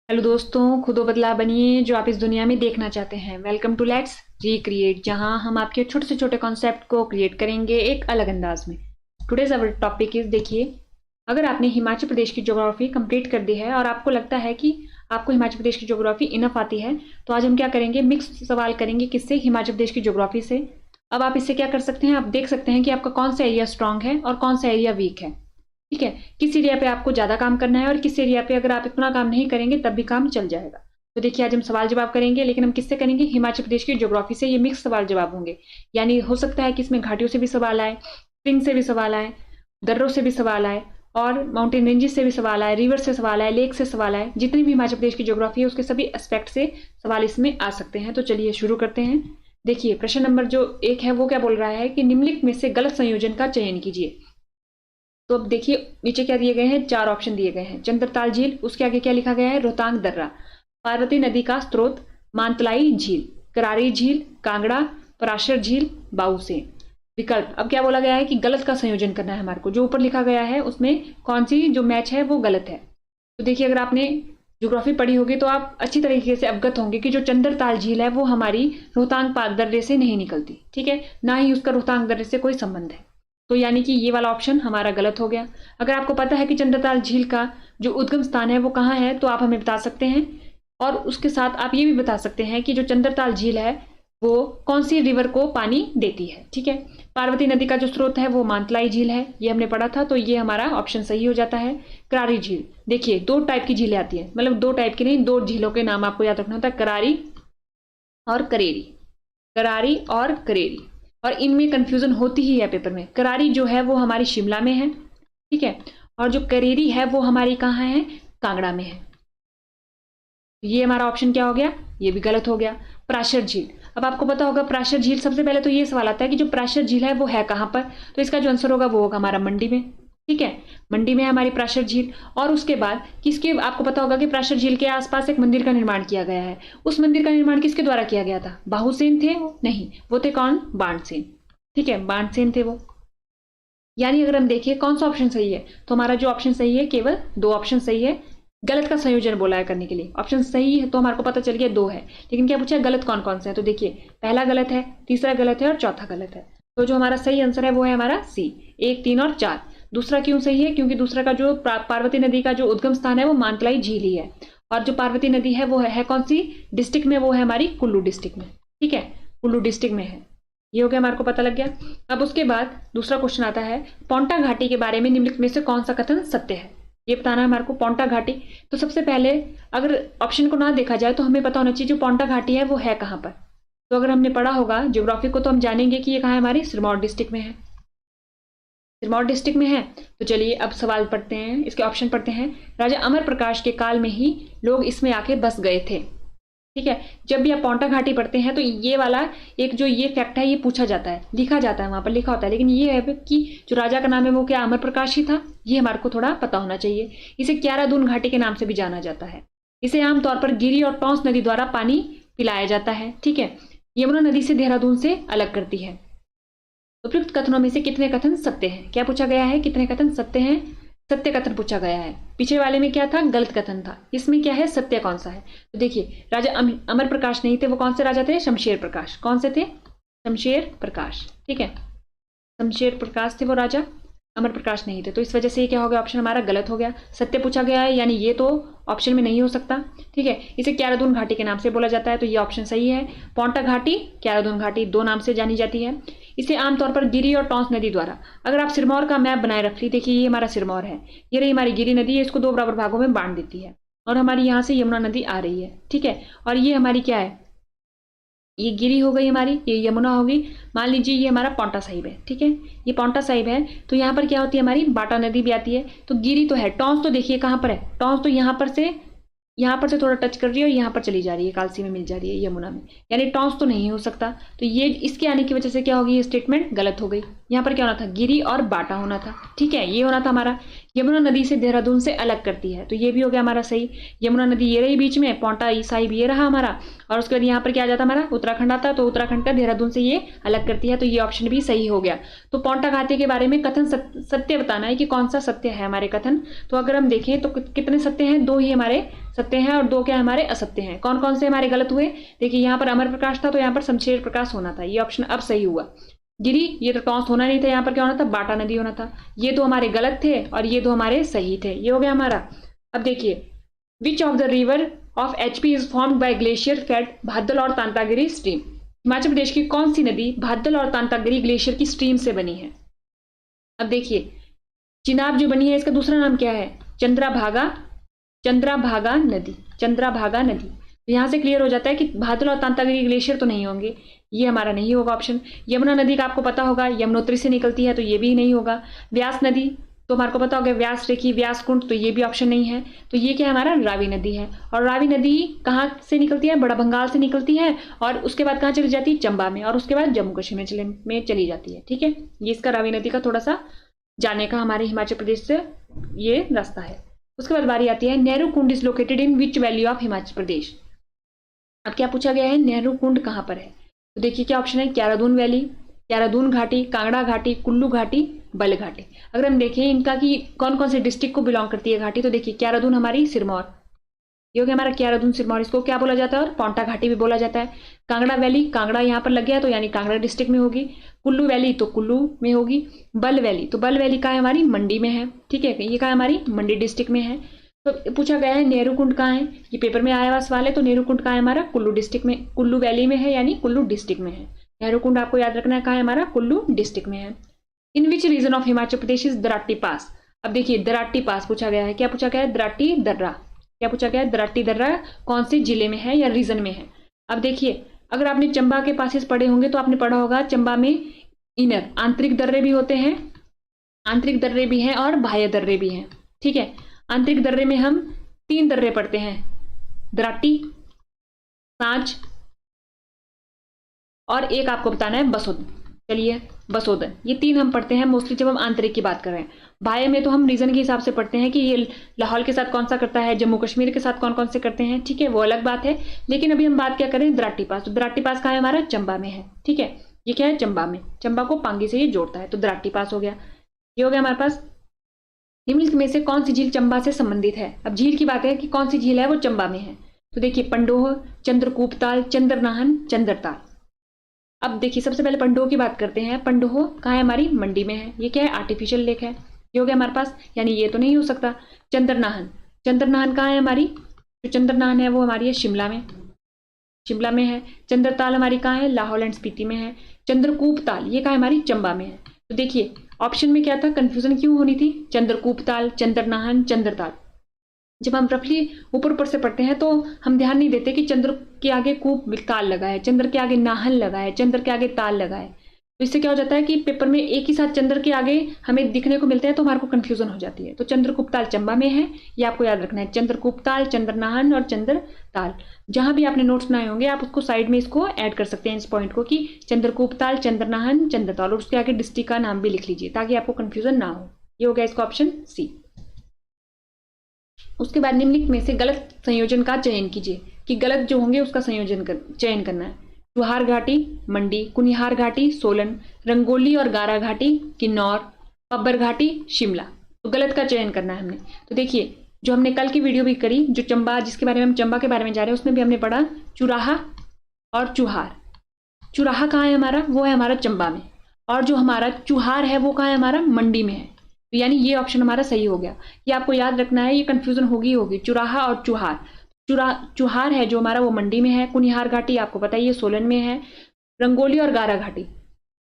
Hello दोस्तों, खुद बदलाव बनिए जो आप इस दुनिया में देखना चाहते हैं। वेलकम टू लेट्स रिक्रिएट, जहां हम आपके छोटे से छोटे कॉन्सेप्ट को क्रिएट करेंगे एक अलग अंदाज में। टुडेज अवर टॉपिक इज, देखिए, अगर आपने हिमाचल प्रदेश की ज्योग्राफी कंप्लीट कर दी है और आपको लगता है कि आपको हिमाचल प्रदेश की ज्योग्राफी इनफ आती है, तो आज हम क्या करेंगे, मिक्स सवाल करेंगे। किससे? हिमाचल प्रदेश की ज्योग्राफी से। अब आप इससे क्या कर सकते हैं, आप देख सकते हैं कि आपका कौन सा एरिया स्ट्रांग है और कौन सा एरिया वीक है। ठीक है, किस एरिया पे आपको ज्यादा काम करना है और किस एरिया पे अगर आप इतना काम नहीं करेंगे तब भी काम चल जाएगा। तो देखिए, आज हम सवाल जवाब करेंगे, लेकिन हम किससे करेंगे? हिमाचल प्रदेश की ज्योग्राफी से। ये मिक्स सवाल जवाब होंगे, यानी हो सकता है कि इसमें घाटियों से भी सवाल आए, स्प्रिंग से भी सवाल आए, दर्रों से भी सवाल आए, और माउंटेन रेंजेस से भी सवाल आए, रिवर से सवाल आए, लेक से सवाल आए। जितनी भी हिमाचल प्रदेश की ज्योग्राफी है उसके सभी एस्पेक्ट से सवाल इसमें आ सकते हैं। तो चलिए शुरू करते हैं। देखिए, प्रश्न नंबर जो 1 है वो क्या बोल रहा है कि निम्नलिखित में से गलत संयोजन का चयन कीजिए। तो अब देखिए, नीचे क्या दिए गए हैं, 4 ऑप्शन दिए गए हैं। चंद्रताल झील, उसके आगे क्या लिखा गया है, रोहतांग दर्रा, पार्वती नदी का स्रोत, मानतलाई झील, करारी झील, कांगड़ा, पराशर झील, बाउसेन। विकल्प, अब क्या बोला गया है कि गलत का संयोजन करना है हमारे को। जो ऊपर लिखा गया है उसमें कौन सी जो मैच है वो गलत है। तो देखिए, अगर आपने ज्योग्राफी पढ़ी होगी तो आप अच्छी तरीके से अवगत होंगे कि जो चंद्रताल झील है वो हमारी रोहतांग दर्रे से नहीं निकलती। ठीक है, ना ही उसका रोहतांग दर्रे से कोई संबंध है। तो यानी कि ये वाला ऑप्शन हमारा गलत हो गया। अगर आपको पता है कि चंद्रताल झील का जो उद्गम स्थान है वो कहाँ है, तो आप हमें बता सकते हैं। और उसके साथ आप ये भी बता सकते हैं कि जो चंद्रताल झील है वो कौन सी रिवर को पानी देती है। ठीक है, पार्वती नदी का जो स्रोत है वो मानतलाई झील है, ये हमने पढ़ा था, तो ये हमारा ऑप्शन सही हो जाता है। करारी झील, देखिए 2 टाइप की झीलें आती हैं, मतलब 2 टाइप की नहीं, 2 झीलों के नाम आपको याद रखना होता है, करारी और करेरी। करारी और करेरी, और इनमें कंफ्यूजन होती ही है पेपर में। करारी जो है वो हमारी शिमला में है, ठीक है, और जो करेरी है वो हमारी कहाँ है, कांगड़ा में है। ये हमारा ऑप्शन क्या हो गया, ये भी गलत हो गया। पराशर झील, अब आपको पता होगा पराशर झील, सबसे पहले तो ये सवाल आता है कि जो पराशर झील है वो है कहाँ पर, तो इसका जो आंसर होगा वो होगा हमारा मंडी में। ठीक है, मंडी में है हमारी पराशर झील। और उसके बाद किसके, आपको पता होगा कि पराशर झील के आसपास एक मंदिर का निर्माण किया गया है। उस मंदिर का निर्माण किसके द्वारा किया गया था? बाहुसेन थे वो? नहीं, वो थे कौन? बाणसेन। ठीक है, बाणसेन थे वो। यानी अगर हम देखिए कौन सा ऑप्शन सही है, तो हमारा जो ऑप्शन सही है, केवल 2 ऑप्शन सही है। गलत का संयोजन बोला है करने के लिए। ऑप्शन सही है तो हमारे को पता चल गया 2 है, लेकिन क्या पूछा, गलत कौन कौन सा है। तो देखिए, पहला गलत है, तीसरा गलत है और चौथा गलत है। तो जो हमारा सही आंसर है वो है हमारा सी, 1, 3 और 4। दूसरा क्यों सही है? क्योंकि दूसरा का जो पार्वती नदी का जो उद्गम स्थान है वो मानतलाई झील ही है, और जो पार्वती नदी है वो है कौन सी डिस्ट्रिक्ट में, वो है हमारी कुल्लू डिस्ट्रिक्ट में। ठीक है, कुल्लू डिस्ट्रिक्ट में है। ये हो गया, हमारे को पता लग गया। अब उसके बाद दूसरा क्वेश्चन आता है, पोंटा घाटी के बारे में निम्नलिखित में से कौन सा कथन सत्य है, ये बताना है हमारे को। पोंटा घाटी, तो सबसे पहले अगर ऑप्शन को ना देखा जाए तो हमें पता होना चाहिए जो पोंटा घाटी है वो है कहाँ पर। तो अगर हमने पढ़ा होगा ज्योग्राफी को तो हम जानेंगे कि ये कहाँ है, हमारी सिरमौर डिस्ट्रिक्ट में है। सिरमौर डिस्ट्रिक्ट में है। तो चलिए अब सवाल पढ़ते हैं, इसके ऑप्शन पढ़ते हैं। राजा अमर प्रकाश के काल में ही लोग इसमें आके बस गए थे। ठीक है, जब भी आप पोंटा घाटी पढ़ते हैं तो ये वाला एक जो ये फैक्ट है ये पूछा जाता है, लिखा जाता है, वहां पर लिखा होता है। लेकिन ये है कि जो राजा का नाम है वो क्या अमर प्रकाश ही था, ये हमारे को थोड़ा पता होना चाहिए। इसे क्यारादून घाटी के नाम से भी जाना जाता है। इसे आमतौर पर गिरी और टॉन्स नदी द्वारा पानी पिलाया जाता है। ठीक है, यमुना नदी से देहरादून से अलग करती है। उपयुक्त कथनों में से कितने कथन सत्य हैं? क्या पूछा गया है, कितने कथन सत्य हैं? सत्य कथन पूछा गया है। पीछे वाले में क्या था, गलत कथन था। इसमें क्या है, सत्य कौन सा है? तो देखिए, राजा अमर प्रकाश नहीं थे, वो कौन से राजा थे? शमशेर प्रकाश। कौन से थे? शमशेर प्रकाश। ठीक है, शमशेर प्रकाश थे वो राजा, अमर प्रकाश नहीं थे। तो इस वजह से ये क्या हो गया, ऑप्शन हमारा गलत हो गया। सत्य पूछा गया है, यानी ये तो ऑप्शन में नहीं हो सकता। ठीक है, इसे क्यारादून घाटी के नाम से बोला जाता है, तो ये ऑप्शन सही है। पोंटा घाटी, क्यारादून घाटी 2 नाम से जानी जाती है। इसे आमतौर पर गिरी और टॉन्स नदी द्वारा, अगर आप सिरमौर का मैप बनाए रख ली, देखिए ये हमारा सिरमौर है, ये रही हमारी गिरी नदी है, इसको 2 बराबर भागों में बांट देती है, और हमारी यहाँ से यमुना नदी आ रही है। ठीक है, और ये हमारी क्या है, ये गिरी हो गई हमारी, ये यमुना होगी। मान लीजिए ये हमारा पोंटा साहिब है। ठीक है, ये पोंटा साहिब है, तो यहाँ पर क्या होती है, हमारी बाटा नदी भी आती है। तो गिरी तो है, टॉन्स तो देखिए कहाँ पर है, टॉन्स तो यहाँ पर से थोड़ा टच कर रही है और यहाँ पर चली जा रही है, कालसी में मिल जा रही है, यमुना में, यानी टॉन्स तो नहीं हो सकता। तो ये इसके आने की वजह से क्या होगी, ये स्टेटमेंट गलत हो गई। यहाँ पर क्या होना था, गिरी और बाटा होना था। ठीक है, ये होना था हमारा। यमुना नदी से देहरादून से अलग करती है, तो ये भी हो गया हमारा सही। यमुना नदी ये रही बीच में, पोंटा साहिब ये रहा हमारा, और उसके बाद यहाँ पर क्या आ जाता हमारा, उत्तराखंड आता, तो उत्तराखंड का देहरादून से ये अलग करती है, तो ये ऑप्शन भी सही हो गया। तो पोंटा घाटी के बारे में कथन सत्य बताना है कि कौन सा सत्य है हमारे कथन। तो अगर हम देखें तो कितने सत्य हैं, 2 ही हमारे सत्य हैं और 2 क्या हमारे असत्य हैं। कौन कौन से हमारे गलत हुए? देखिए यहाँ पर अमर प्रकाश था तो यहाँ पर शमशेर प्रकाश होना था, ये ऑप्शन अब सही हुआ। गिरी, ये तो टॉस होना नहीं था, यहाँ पर क्या होना था? बाटा नदी होना था। ये 2 हमारे गलत थे और ये 2 हमारे सही थे, ये हो गया हमारा। अब देखिए, which of the river of HP is formed by glacier fed Bhadal और तांतागिरी स्ट्रीम। हिमाचल प्रदेश की कौन सी नदी भादल और तांतागिरी ग्लेशियर की स्ट्रीम से बनी है? अब देखिए, चिनाब जो बनी है इसका दूसरा नाम क्या है? चंद्राभागा नदी, चंद्राभागा नदी। तो यहां से क्लियर हो जाता है कि भादल और तांतागिरी ग्लेशियर तो नहीं होंगे, ये हमारा नहीं होगा ऑप्शन। यमुना नदी का आपको पता होगा, यमुनोत्री से निकलती है तो ये भी नहीं होगा। व्यास नदी तो हमारे को पता होगा, व्यास रेखी, व्यास कुंड, तो ये भी ऑप्शन नहीं है। तो ये क्या हमारा? रावी नदी है। और रावी नदी कहाँ से निकलती है? बड़ा बंगाल से निकलती है और उसके बाद कहाँ चली जाती है? चंबा में, और उसके बाद जम्मू कश्मीर में चली जाती है। ठीक है, ये इसका रावी नदी का थोड़ा सा जाने का हमारे हिमाचल प्रदेश से ये रास्ता है। उसके बाद बारी आती है, Nehru Kund is located in which valley of Himachal Pradesh. अब क्या पूछा गया है? नेहरू कुंड कहाँ पर है? तो देखिए क्या ऑप्शन है? क्यारादून वैली, क्यारादून घाटी, कांगड़ा घाटी, कुल्लू घाटी, बल घाटी। अगर हम देखें इनका कि कौन कौन से डिस्ट्रिक्ट को बिलोंग करती है घाटी, तो देखिए क्यारादून हमारी सिरमौर, ये हो गया हमारा क्यारादून सिरमौर, इसको क्या बोला जाता है? और पोंटा घाटी भी बोला जाता है। कांगड़ा वैली, कांगड़ा यहाँ पर लग गया तो यानी कांगड़ा डिस्ट्रिक्ट में होगी। कुल्लू वैली तो कुल्लू में होगी। बल वैली, तो बल वैली का है हमारी मंडी में है। ठीक है, ये का हमारी मंडी डिस्ट्रिक्ट में है। तो पूछा गया है नेहरू कुंड कहाँ है, ये पेपर में आया हुआ सवाल है। तो नेहरू कुंड कहाँ है हमारा? कुल्लू डिस्ट्रिक्ट में, कुल्लू वैली में है, यानी कुल्लू डिस्ट्रिक्ट में है। नेहरू कुंड आपको याद रखना है कहाँ है हमारा? कुल्लू डिस्ट्रिक्ट में है। In which region of Himachal Pradesh is Darati pass. अब देखिए दराटी पास पूछा गया है, क्या पूछा गया है? दराटी दर्रा, क्या पूछा गया है? दराटी दर्रा कौन से जिले में है या रीजन में है? अब देखिए, अगर आपने चंबा के पासेस पढ़े होंगे तो आपने पढ़ा होगा चंबा में इनर आंतरिक दर्रे भी होते हैं, आंतरिक दर्रे भी हैं और बाह्य दर्रे भी हैं। ठीक है, आंतरिक दर्रे में हम 3 दर्रे पढ़ते हैं, दराटी, सांच और एक आपको बताना है बसोदन। चलिए बसोदन, ये 3 हम पढ़ते हैं मोस्टली जब हम आंतरिक की बात कर रहे हैं। बाह्य में तो हम रीजन के हिसाब से पढ़ते हैं कि ये लाहौल के साथ कौन सा करता है, जम्मू कश्मीर के साथ कौन कौन से करते हैं। ठीक है, वो अलग बात है। लेकिन अभी हम बात क्या करें? दराटी पास। तो दराटी पास कहाँ है हमारा? चंबा में है। ठीक है, ये क्या है? चंबा में, चंबा को पांगी से ये जोड़ता है, तो दराटी पास हो गया। ये हो गया हमारे पास। निम्नलिखित में से कौन सी झील चंबा से संबंधित है? अब झील की बात है कि कौन सी झील है वो चंबा में है। तो देखिए पंडोह, चंद्रकूपताल, चंद्रनाहन, चंद्रताल। अब देखिए सबसे पहले पंडोह की बात करते हैं। पंडोह कहाँ है हमारी? मंडी में है। ये क्या है? आर्टिफिशियल लेक है। ये हो गया हमारे पास, यानी ये तो नहीं हो सकता। चंद्रनाहन, चंद्रनाहन कहाँ है हमारी? जो चंद्रनाहन है वो हमारी है शिमला में, शिमला में है। चंद्रताल हमारी कहाँ है? लाहौल एंड स्पीति में है। चंद्रकूपताल ये कहाँ है हमारी? चंबा में है। तो देखिए ऑप्शन में क्या था, कंफ्यूजन क्यों होनी थी? चंद्रकूपताल, चंद्रनाहन, चंद्रताल। जब हम रफली ऊपर ऊपर से पढ़ते हैं तो हम ध्यान नहीं देते कि चंद्र के आगे कूप ताल लगा है, चंद्र के आगे नाहन लगा है, चंद्र के आगे ताल लगा है। तो इससे क्या हो जाता है कि पेपर में एक ही साथ चंद्र के आगे हमें दिखने को मिलते हैं तो हमारे को कंफ्यूजन हो जाती है। तो चंद्रकूपताल चंबा में है, ये आपको याद रखना है। चंद्रकूपताल, चंद्रनाहन और चंद्रताल। जहां भी आपने नोट्स बनाए होंगे आप उसको साइड में इसको ऐड कर सकते हैं, इस पॉइंट को, कि चंद्रकूपताल, चंद्रनाहन, चंद्रताल, और उसके आगे डिस्ट्रिक्ट का नाम भी लिख लीजिए ताकि आपको कंफ्यूजन ना हो। ये हो गया इसका ऑप्शन सी। उसके बाद निम्नलिखित में से गलत संयोजन का चयन कीजिए, कि गलत जो होंगे उसका चयन करना है। चुहार घाटी मंडी, कुनिहार घाटी सोलन, रंगोली और गारा घाटी किन्नौर, पब्बर घाटी शिमला। तो गलत का चयन करना है हमने। तो देखिए जो हमने कल की वीडियो भी करी, जो चंबा, जिसके बारे में हम चंबा के बारे में जा रहे हैं, उसमें भी हमने पढ़ा चुराहा और चुहार। चुराहा कहाँ है हमारा? वो है हमारा चंबा में, और जो हमारा चुहार है वो कहाँ है हमारा? मंडी में है। तो यानी ये ऑप्शन हमारा सही हो गया। ये आपको याद रखना है, ये कंफ्यूजन होगी चुराहा और चुहार। चुहार है जो हमारा वो मंडी में है। कुनिहार घाटी आपको पता है ये सोलन में है। रंगोली और गारा घाटी,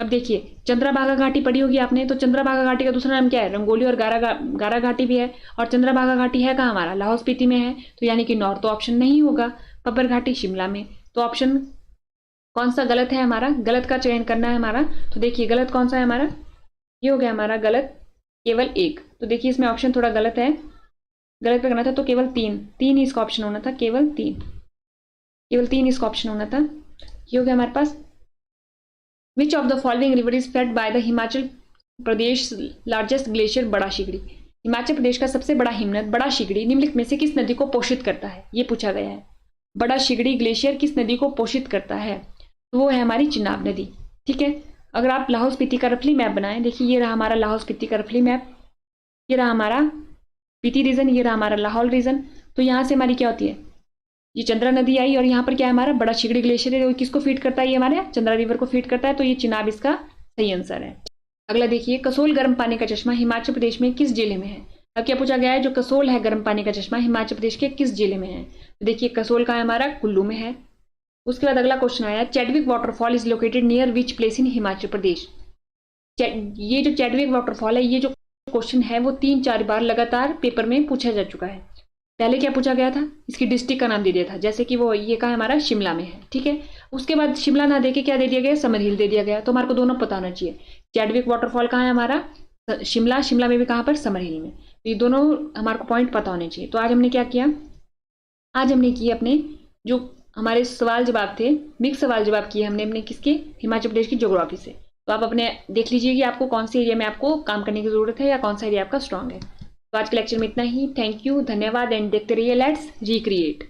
अब देखिए चंद्रभागा घाटी पढ़ी होगी आपने, तो चंद्रभागा घाटी का दूसरा नाम क्या है? रंगोली और गारा घाटी भी है। और चंद्रभागा घाटी है कहाँ हमारा? लाहौल स्पीति में है। तो यानी कि नॉर्थ तो ऑप्शन नहीं होगा। पब्बर घाटी शिमला में। तो ऑप्शन कौन सा गलत है हमारा? गलत का चयन करना है हमारा। तो देखिए गलत कौन सा है हमारा? ये हो गया हमारा गलत केवल 1। तो देखिए इसमें ऑप्शन थोड़ा गलत है, गलत पे करना था तो केवल 3 ही इसका ऑप्शन होना था, केवल 3 इसका ऑप्शन होना था। ये हो गया हमारे पास। Which of the following river is fed by the Himachal Pradesh largest glacier Bara Shigri. Himachal Pradesh का सबसे बड़ा हिमनद बड़ा शिगड़ी निम्नलिखित में से किस नदी को पोषित करता है? ये पूछा गया है। बड़ा शिगड़ी ग्लेशियर किस नदी को पोषित करता है? तो वो है हमारी चिनाब नदी। ठीक है, अगर आप लाहौल स्पीति का रफली मैप बनाएं, देखिए ये रहा हमारा लाहौल स्पीति का रफली मैप, ये रहा हमारा स्पीति रीजन, ये रहा हमारा लाहौल रीजन। तो यहाँ से हमारी क्या होती है, ये चंद्रा नदी आई और यहाँ पर क्या है हमारा बड़ा शिगड़ी ग्लेशियर है, किसको फीड करता है, ये हमारे चंद्रा रिवर को फीड करता है, तो ये चिनाब इसका सही आंसर है। अगला देखिए, कसोल गर्म पानी का चश्मा हिमाचल प्रदेश में किस जिले में है। अब क्या पूछा गया है, जो कसोल है गर्म पानी का चश्मा हिमाचल प्रदेश के किस जिले में है। तो देखिए कसोल का है हमारा कुल्लू में है। उसके बाद अगला क्वेश्चन आया, Chadwick waterfall is located near which place in Himachal Pradesh. ये जो चैडविक वाटरफॉल है, ये जो क्वेश्चन है वो 3-4 बार लगातार पेपर में पूछा जा चुका है। पहले क्या पूछा गया था, इसकी डिस्ट्रिक्ट का नाम दे दिया था, जैसे कि वो ये कहा हमारा शिमला में है, ठीक है। उसके बाद शिमला ना देके क्या दे दिया गया, समर हिल दे दिया गया। तो हमारे को दोनों पता होना चाहिए, चैडविक वाटरफॉल कहाँ है हमारा, शिमला, शिमला में भी कहाँ पर, समर हिल में। तो ये दोनों हमारे को पॉइंट पता होने चाहिए। तो आज हमने क्या किया, आज हमने किए अपने जो हमारे सवाल जवाब थे, मिक्स सवाल जवाब किए हमने अपने किसके, हिमाचल प्रदेश की ज्योग्राफी से। तो आप अपने देख लीजिए कि आपको कौन से एरिया में आपको काम करने की जरूरत है या कौन सा एरिया आपका स्ट्रांग है। तो आज के लेक्चर में इतना ही। थैंक यू, धन्यवाद एंड देखते रहिए लेट्स रिक्रिएट।